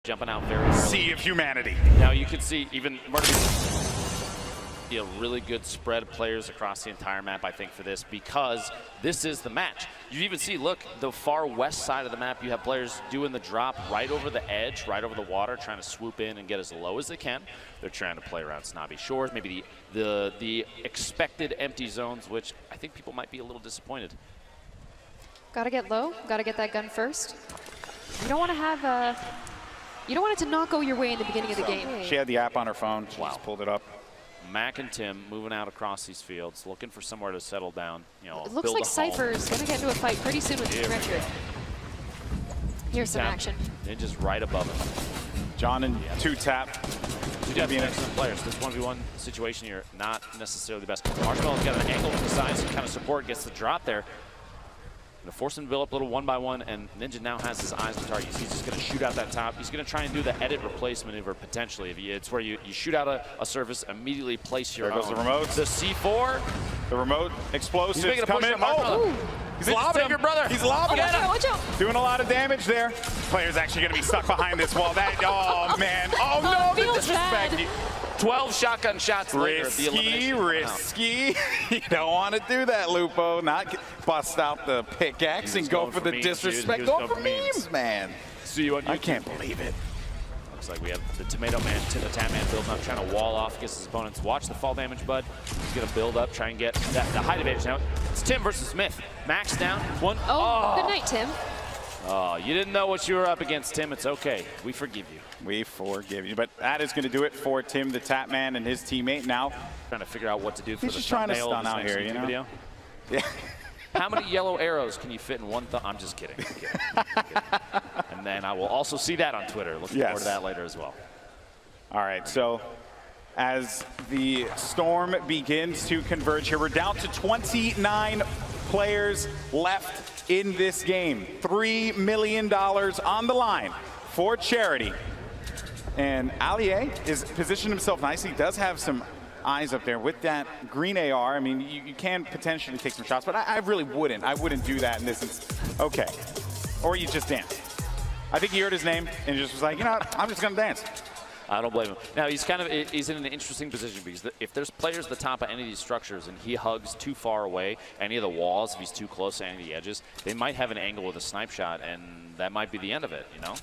Jumping out very early. Sea of humanity. Now you can see even a really good spread of players across the entire map, I think, for this, because this is the match. You even see, look, the far west side of the map, you have players doing the drop right over the edge, right over the water, trying to swoop in and get as low as they can. They're trying to play around snobby shores, maybe the expected empty zones, which I think people might be a little disappointed. Gotta get low, gotta get that gun first. You don't want to have you don't want it to not go your way in the beginning of the game. She had the app on her phone. She just pulled it up. Mac and Tim moving out across these fields, looking for somewhere to settle down. You know, it looks like Cypher is going to get into a fight pretty soon with Richard. Here's some action. Ninja's right above him. John and two-tap. You have excellent players. This 1v1 situation here, not necessarily the best. Marshmallow's got an angle to the side, some kind of support, gets the drop there. Gonna force him to build up a little one by one, and Ninja now has his eyes on target. He's just gonna shoot out that top. He's gonna try and do the edit replace maneuver potentially. It's where you shoot out a surface, immediately place your There goes the remote. The C4. The remote explosive He's coming in. Oh! He's lobbing him. Brother. He's lobbing him. Watch out. Doing a lot of damage there. Player's actually gonna be stuck behind this wall. Oh man. Oh no, the disrespect. 12 shotgun shots later. Risky. You don't want to do that, Lupo. Not bust out the pickaxe and go for the disrespect. Go for memes, man. See you on YouTube. I can't believe it. Looks like we have the Tomato Man to the Tan Man building up, trying to wall off against his opponents. Watch the fall damage, bud. He's going to build up, try and get the height advantage. Now, it's Tim versus Smith. Max down. One. Oh, good night, Tim. Oh, you didn't know what you were up against, Tim. It's okay. We forgive you. We forgive you. But that is going to do it for Tim, the Tap Man, and his teammate. Now, trying to figure out what to do for he's the just trying to stun out here, here, you know? Video. Yeah. How many yellow arrows can you fit in one thumb? I'm just kidding. I'm kidding. And then I will also see that on Twitter. Looking forward to that later as well. All right, so as the storm begins to converge here, we're down to 29 players left in this game. $3 million on the line for charity. And Allier is positioned himself nicely. He does have some eyes up there with that green AR. I mean, you can potentially take some shots, but I really wouldn't. I wouldn't do that in this instance. Okay. Or you just dance. I think he heard his name and just was like, you know what? I'm just going to dance. I don't blame him. Now, he's in an interesting position because if there's players at the top of any of these structures and he hugs too far away, any of the walls, if he's too close to any of the edges, they might have an angle with a snipe shot, and that might be the end of it, you know?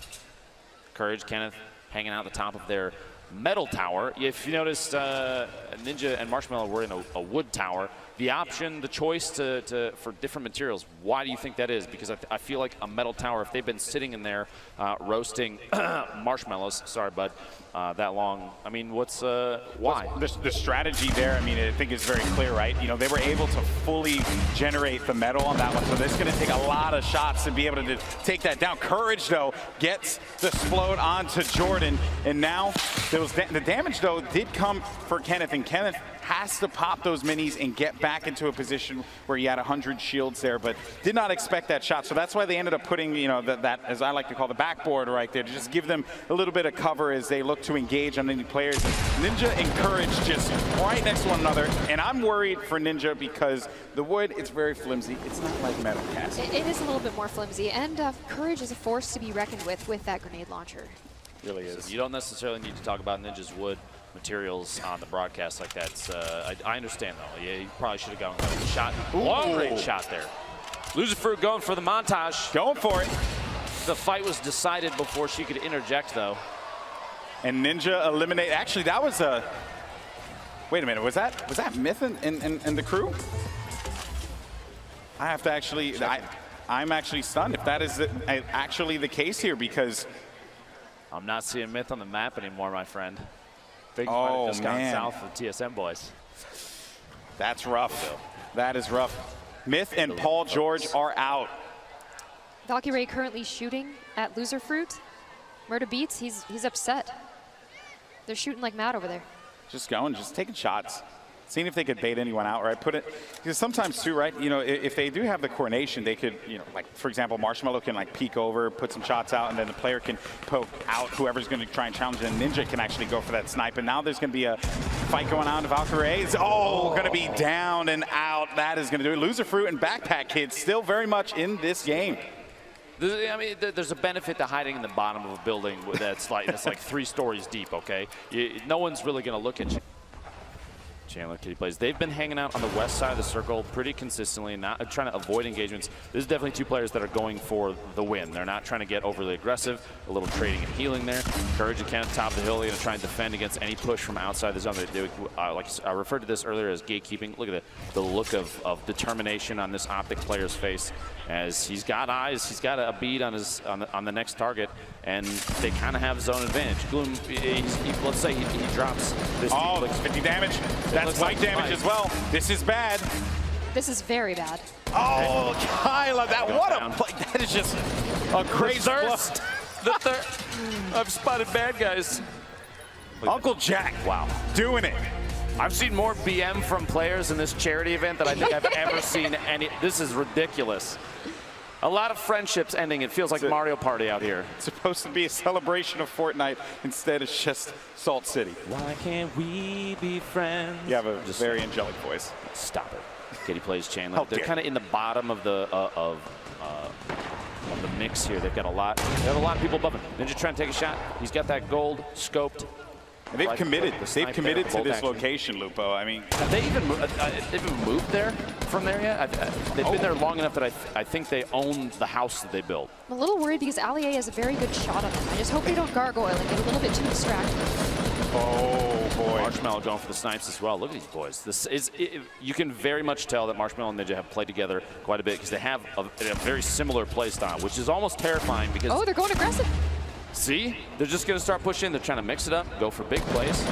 Courage, Kenneth, hanging out at the top of their metal tower. If you noticed, Ninja and Marshmallow were in a wood tower. The option, the choice for different materials, why do you think that is? Because I feel like a metal tower, if they've been sitting in there roasting marshmallows, sorry, bud, that long, I mean, what's, why? The strategy there, I mean, I think is very clear, right? You know, they were able to fully generate the metal on that one, so this is going to take a lot of shots to be able to take that down. Courage, though, gets the explode onto Jordan, and now the damage, though, did come for Kenneth, and Kenneth has to pop those minis and get back into a position where he had 100 shields there, but did not expect that shot. So that's why they ended up putting, you know, that as I like to call the backboard right there, to just give them a little bit of cover as they look to engage on any players. And Ninja and Courage just right next to one another. And I'm worried for Ninja because the wood, it's very flimsy. It's not like metal cast. It is a little bit more flimsy, and Courage is a force to be reckoned with that grenade launcher. Really is. So you don't necessarily need to talk about Ninja's wood materials on the broadcast like that. I understand, though. Yeah, you probably should have gone with a shot. Long-range shot there. Loser Fruit going for the montage. Going for it. The fight was decided before she could interject, though. And Ninja eliminate. Actually, that was a. Wait a minute. Was that Myth in the crew? I have to actually. I'm actually stunned if that is actually the case here, because I'm not seeing Myth on the map anymore, my friend. Things might have just gone south for the TSM boys. That's rough. That is rough. Myth and Paul George are out. Valkyrie currently shooting at Loser Fruit. Murder Beats, he's upset. They're shooting like mad over there. Just going, just taking shots. Seeing if they could bait anyone out, right? Put it, because sometimes too, right? You know, if they do have the coordination, they could, you know, like for example, Marshmallow can like peek over, put some shots out, and then the player can poke out whoever's going to try and challenge it. And Ninja can actually go for that snipe. And now there's going to be a fight going on. Valkyrie is going to be down and out. That is going to do it. Loser Fruit and Backpack Kids still very much in this game. I mean, there's a benefit to hiding in the bottom of a building that's like 3 stories deep. Okay, no one's really gonna look at you. Chandler, Kitty plays. They've been hanging out on the west side of the circle pretty consistently, not trying to avoid engagements. This is definitely 2 players that are going for the win. They're not trying to get overly aggressive. A little trading and healing there. Courage and Kenneth top of the hill. They're going to try and defend against any push from outside the zone. Like I referred to this earlier as gatekeeping. Look at the look of determination on this Optic player's face, as he's got eyes. He's got a bead on the next target, and they kind of have zone advantage. Gloom, let's say he drops this. Oh, 50 damage. That's white damage as well. This is bad. This is very bad. Oh, Kyla, what a play. That is just a great thirst. The third. I've spotted bad guys. Uncle Jack, wow, doing it. I've seen more BM from players in this charity event than I think I've ever seen any. This is ridiculous. A lot of friendships ending. It feels like Mario Party out here. It's supposed to be a celebration of Fortnite. Instead, it's just Salt City. Why can't we be friends? You have a very angelic voice. Stop it. Kitty plays Chandler. They're kind of in the bottom of the mix here. They've got a lot. They have a lot of people above him. Ninja trying to take a shot. He's got that gold scoped. And they've committed. They've committed to this location, Lupo. I mean, have they even moved there from there yet? They've been there long enough that I think they own the house that they built. I'm a little worried because Allier has a very good shot on them. I just hope they don't gargoyle and get a little bit too distracted. Oh boy! Marshmallow going for the snipes as well. Look at these boys. You can very much tell that Marshmallow and Ninja have played together quite a bit because they have a very similar play style, which is almost terrifying because. Oh, they're going aggressive. See? They're just going to start pushing. They're trying to mix it up, go for big plays.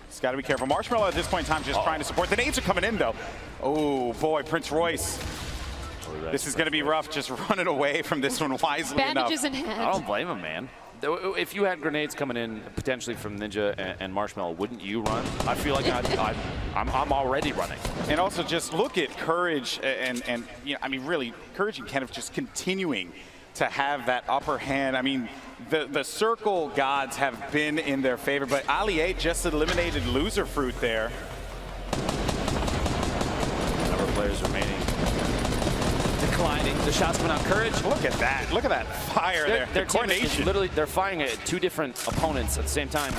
It's got to be careful. Marshmallow at this point in time just trying to support. The nades are coming in, though. Oh, boy, Prince Royce. This is going to be rough, just running away from this one wisely Bandages enough. in hand. I don't blame him, man. If you had grenades coming in potentially from Ninja and Marshmallow, wouldn't you run? I feel like I'm already running. And also just look at Courage and you know, I mean, really, Courage and Kenneth just continuing to have that upper hand. I mean, the circle gods have been in their favor, but Allier just eliminated Loser Fruit there. Number of players remaining. Declining. The shots coming out. Courage. Look at that. Look at that fire there. Their coordination. Literally, they're firing at 2 different opponents at the same time.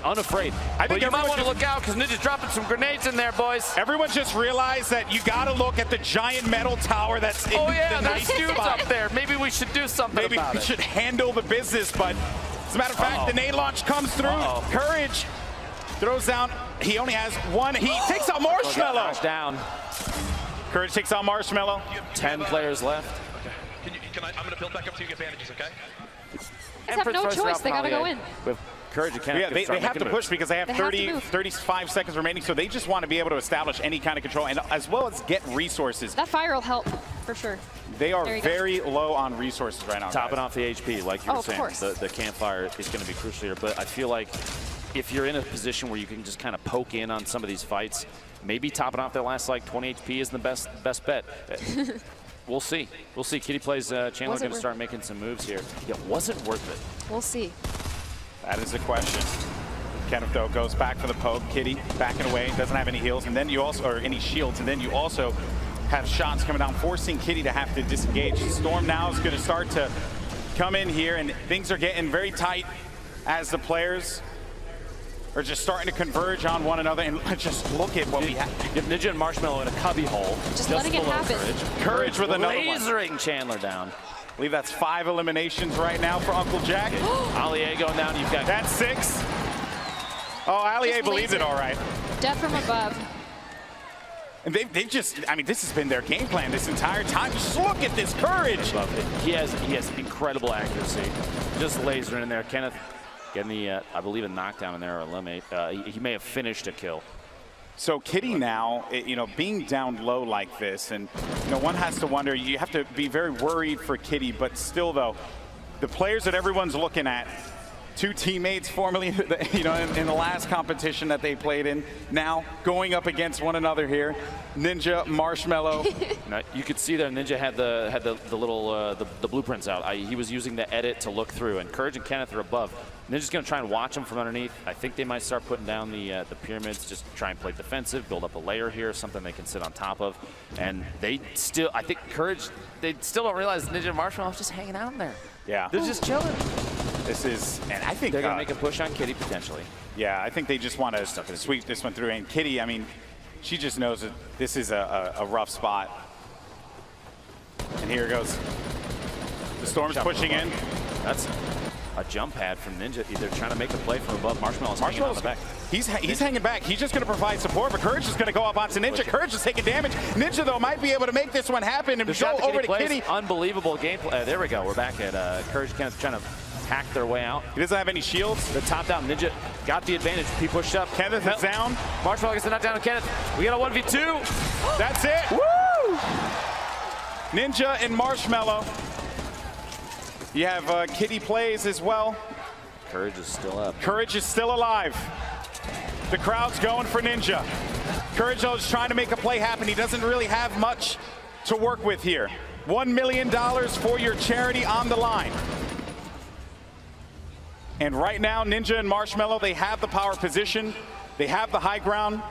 Unafraid. I think you might want to look out because Ninja's dropping some grenades in there, boys. Everyone just realized that you got to look at the giant metal tower that's in the nice dudes spot. up there. Maybe we should do something Maybe about we should handle the business, but as a matter of fact, the nade launch comes through. Courage throws down. He only has one. He takes out Marshmallow. Down. Courage takes out Marshmallow. 10 players left. I'm going to build back up to you, get bandages, okay? They have no choice. They got to go in. With Courage, Yeah, they have to push because they have 35 seconds remaining, so they just want to be able to establish any kind of control and as well as get resources. That fire will help, for sure. They are very low on resources right now, Topping off the HP, like you were saying. Of course. The campfire is going to be crucial here, but I feel like if you're in a position where you can just kind of poke in on some of these fights, maybe topping off their last like 20 HP isn't the best bet. We'll see. We'll see. Kitty plays Chandler going to start making some moves here. Yeah, was it worth it? We'll see. That is the question. Kenneth, though, goes back for the poke. Kitty backing away, doesn't have any heals, and then you also, or any shields, and then you also have shots coming down, forcing Kitty to have to disengage. Storm now is going to start to come in here, and things are getting very tight as the players are just starting to converge on one another. And just look at what we have. Ninja and Marshmallow in a cubby hole. Just letting it happen. Courage with another one. Lasering Chandler down. I believe that's 5 eliminations right now for Uncle Jack. Allier going down. You've got. That's 6. Oh, Allier believes it all right. Death from above. And they've just, I mean, this has been their game plan this entire time. Just look at this Courage. He has incredible accuracy. Just lasering in there. Kenneth getting the, I believe, a knockdown in there or eliminate. He may have finished a kill. So Kitty now, you know, being down low like this, and you know, one has to wonder. You have to be very worried for Kitty, but still, though, the players that everyone's looking at, two teammates formerly, you know, in the last competition that they played in, now going up against one another here. Ninja, Marshmello. Now, you could see there Ninja had the little the blueprints out. He was using the edit to look through, and Courage and Kenneth are above. Ninja's going to try and watch them from underneath. I think they might start putting down the pyramids, just try and play defensive, build up a layer here, something they can sit on top of. And they still, I think Courage, they still don't realize Ninja and Marshmello is just hanging out in there. Yeah. They're just chilling. This is, and I think they're going to make a push on Kitty potentially. Yeah, I think they just want to sweep this one through. And Kitty, I mean, she just knows that this is a rough spot. And here it goes. The Storm's pushing in. That's a jump pad from Ninja. They're trying to make the play from above. Marshmellow's hanging on the back. He's hanging back. He's just going to provide support, but Courage is going to go up onto Ninja. Courage is taking damage. Ninja, though, might be able to make this one happen and go over to Kitty. Unbelievable gameplay. There we go. We're back at Courage Kenneth trying to hack their way out. He doesn't have any shields. The top down Ninja got the advantage. He pushed up. Kenneth is down. Marshmello gets the knockdown on Kenneth. We got a 1v2. That's it. Woo! Ninja and Marshmello. You have Kitty plays as well. Courage is still up. Courage is still alive. The crowd's going for Ninja. Courage, though, is trying to make a play happen. He doesn't really have much to work with here. $1 million for your charity on the line. And right now, Ninja and Marshmello, they have the power position. They have the high ground.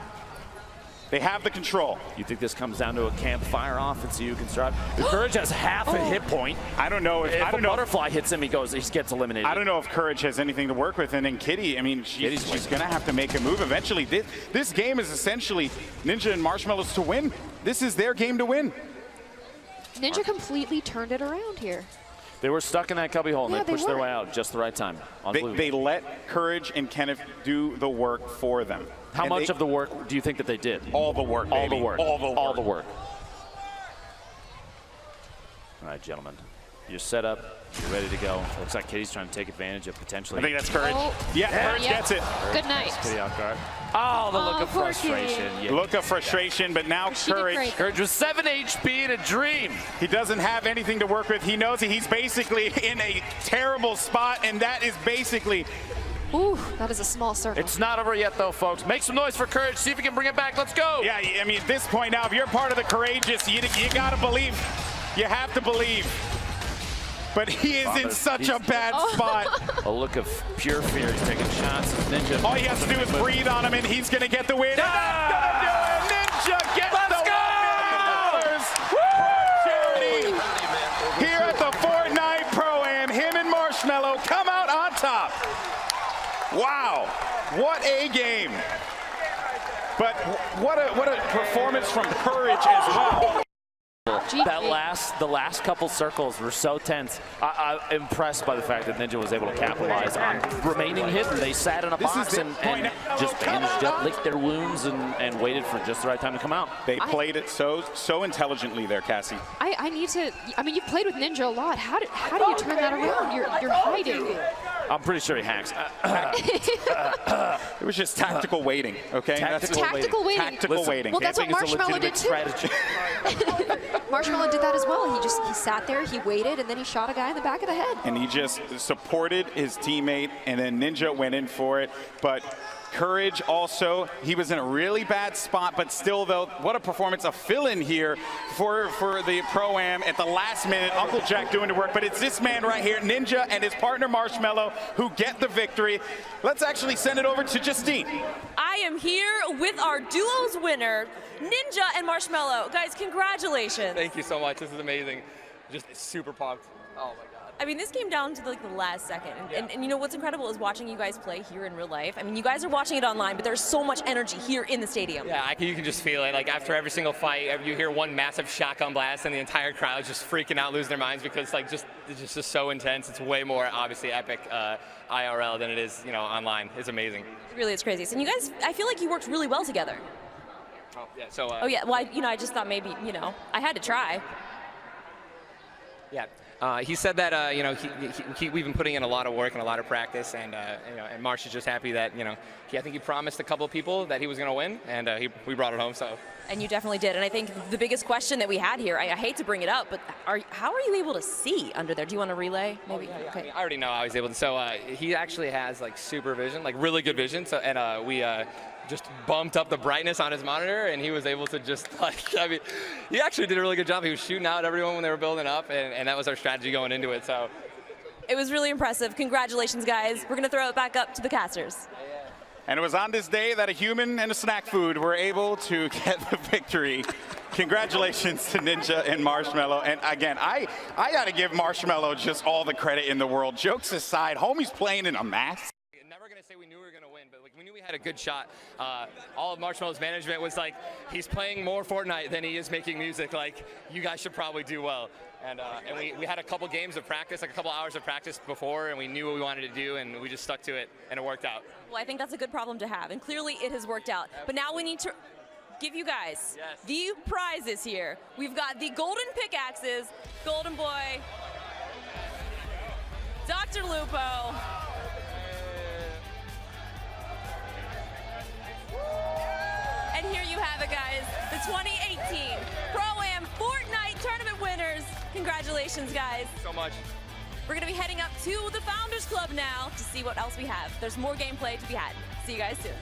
They have the control. You think this comes down to a campfire offense you can start? Courage has half a hit point. I don't know if a butterfly hits him, he gets eliminated. I don't know if Courage has anything to work with. And then Kitty, I mean, she's going to have to make a move eventually. This game is essentially Ninja and Marshmello's to win. This is their game to win. Ninja completely turned it around here. They were stuck in that cubbyhole, and Yeah, they pushed their way out just the right time. They let Courage and Kenneth do the work for them. How much of the work do you think that they did? All the work, baby. All the work. All the work. All the work. All right, gentlemen. You're set up. You're ready to go. Looks like Kitty's trying to take advantage of potentially. I think that's Courage. Oh. Yeah, Courage gets it. Good night. Kitty off guard. Oh, the look of frustration. Yeah. Look of frustration, but now Courage with 7 HP and a dream. He doesn't have anything to work with. He knows that he's basically in a terrible spot, and that is basically. Ooh, that is a small circle. It's not over yet, though, folks. Make some noise for Courage. See if we can bring it back. Let's go. Yeah, I mean, at this point now, if you're part of the courageous, you got to believe. You have to believe. But he is in such a bad spot. A look of pure fear. He's taking shots. Ninja. All he has to do is breathe on him, and he's going to get the win. That's going to do it. Ninja gets the $1 million. Charity. Here at the Fortnite Pro-Am, him and Marshmello come out on top. Wow, what a game. But what a performance from Courage as well. The last couple circles were so tense. I'm impressed by the fact that Ninja was able to capitalize on remaining hidden. They sat in a box and just bandaged up, licked their wounds, and waited for just the right time to come out. They played it so intelligently there, Cassie. I need to. I mean, you've played with Ninja a lot. How do you turn that around? You're hiding. I'm pretty sure he hacks. It was just tactical waiting, okay? Tactical waiting. Tactical waiting. Well, that's what Marshmello did too. Marshmello did that as well. He sat there, he waited, and then he shot a guy in the back of the head. And he just supported his teammate, and then Ninja went in for it. But Courage also, he was in a really bad spot, but still, though, what a performance, a fill-in here for the Pro-Am at the last minute. Uncle Jack doing the work, but it's this man right here, Ninja, and his partner Marshmello, who get the victory. Let's actually send it over to Justine. I am here with our duos winner, Ninja and Marshmello. Guys, congratulations. Thank you so much. This is amazing. Just super pumped. Oh my God. I mean, this came down to the last second. And you know what's incredible is watching you guys play here in real life. I mean, you guys are watching it online, but there's so much energy here in the stadium. Yeah, you can just feel it. Like after every single fight, you hear one massive shotgun blast and the entire crowd is just freaking out, losing their minds because it's just so intense. It's way more obviously epic IRL than it is, online. It's amazing. It really is crazy. And you guys, I feel like you worked really well together. Oh, yeah. So. Oh yeah. Well, I just thought maybe, I had to try. Yeah. He said that we've been putting in a lot of work and a lot of practice, and and Marsh is just happy that I think he promised a couple of people that he was going to win, and we brought it home. So. And you definitely did. And I think the biggest question that we had here, I hate to bring it up, but how are you able to see under there? Do you want to relay? Maybe. Yeah. Okay. I mean, I already know how he's able to. So he actually has like super vision, like really good vision. So and we just bumped up the brightness on his monitor, and he was able to just he actually did a really good job. He was shooting out everyone when they were building up, and that was our strategy going into it. So. It was really impressive. Congratulations, guys. We're going to throw it back up to the casters. And it was on this day that a human and a snack food were able to get the victory. Congratulations to Ninja and Marshmallow. And again, I got to give Marshmallow just all the credit in the world. Jokes aside, homie's playing in a mask. Never going to say we knew we were going to win, but we knew we had a good shot. All of Marshmallow's management was like, he's playing more Fortnite than he is making music. Like, you guys should probably do well. And we had a couple games of practice, like a couple hours of practice before, and we knew what we wanted to do, and we just stuck to it, and it worked out. Well, I think that's a good problem to have, and clearly it has worked out. But now we need to give you guys the prizes here. We've got the golden pickaxes, Golden Boy, Dr. Lupo, and here you have it, guys, the 2018 Pro-Am Fortnite Tournament winners. Congratulations, guys. Thank you so much. We're going to be heading up to the Founders Club now to see what else we have. There's more gameplay to be had. See you guys soon.